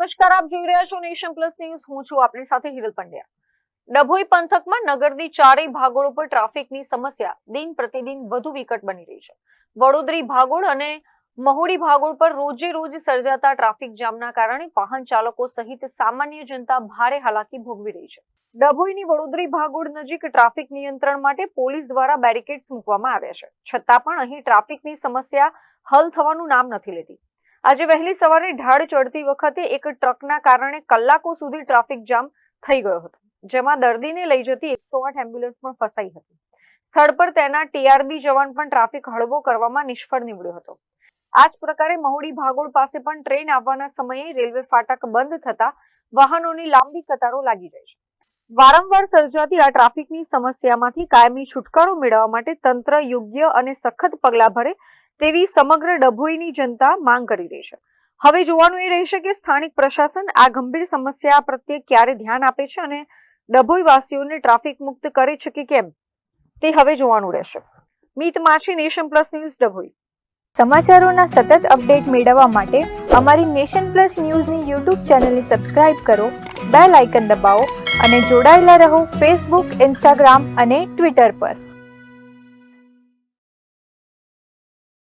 નમસ્કાર, આપ જોઈ રહ્યા છો નેશન પ્લસ ન્યૂઝ. હું છું આપની સાથે હિરલ પંડ્યા. ડભોઈ પંથકમાં નગરની ચારેય ભાગોળ પર ટ્રાફિકની સમસ્યા દિન પ્રતિદિન વધુ વિકટ બની રહી છે. વડોદરી ભાગોળ અને મહુડી ભાગોળ પર રોજે રોજ સર્જાતા ટ્રાફિક જામના કારણે વાહન ચાલકો સહિત સામાન્ય જનતા ભારે હાલાકી ભોગવી રહી છે. ડભોઈની વડોદરી ભાગોળ નજીક ટ્રાફિક નિયંત્રણ માટે પોલીસ દ્વારા બેરિકેડ્સ મૂકવામાં આવ્યા છે, છતાં પણ અહીં ટ્રાફિકની સમસ્યા હલ થવાનું નામ નથી લેતી. આજે વહેલી સવારે ઢાળ ચડતી વખતે એક ટ્રકના કારણે કલાકો સુધી ટ્રાફિક જામ થઈ ગયો હતો, જેમાં દર્દીને લઈ જતી 108 એમ્બ્યુલન્સ પણ ફસાઈ હતી. સ્થળ પર તેના ટીઆરબી જવાન પણ ટ્રાફિક હળવો કરવામાં નિષ્ફળ નીવડ્યો હતો. આ જ પ્રકારે મહુડી ભાગોળ પાસે પણ ટ્રેન આવવાના સમયે રેલવે ફાટક બંધ થતા વાહનોની લાંબી કતારો લાગી જાય છે. વારંવાર સર્જાતી આ ટ્રાફિકની સમસ્યામાંથી કાયમી છુટકારો મેળવવા માટે તંત્ર યોગ્ય અને સખત પગલાં ભરે તેવી સમગ્ર ડભોઈની જનતા માંગ કરી રહી છે. હવે જોવાનું એ રહેશે કે સ્થાનિક પ્રશાસન આ ગંભીર સમસ્યા પ્રત્યે ક્યારે ધ્યાન આપે છે અને ડભોઈ વાસીઓને ટ્રાફિક મુક્ત કરે છે કે કેમ, તે હવે જોવાનું રહેશે. મીત માછી, નેશન પ્લસ ન્યૂઝ, ડભોઈ. સમાચારોના સતત અપડેટ મેળવવા માટે અમારી નેશન પ્લસ ન્યૂઝની યુટ્યુબ ચેનલને સબસ્ક્રાઇબ કરો, બેલ આઇકન દબાવો અને જોડાયેલા રહો ફેસબુક, ઇન્સ્ટાગ્રામ અને ટ્વિટર પર.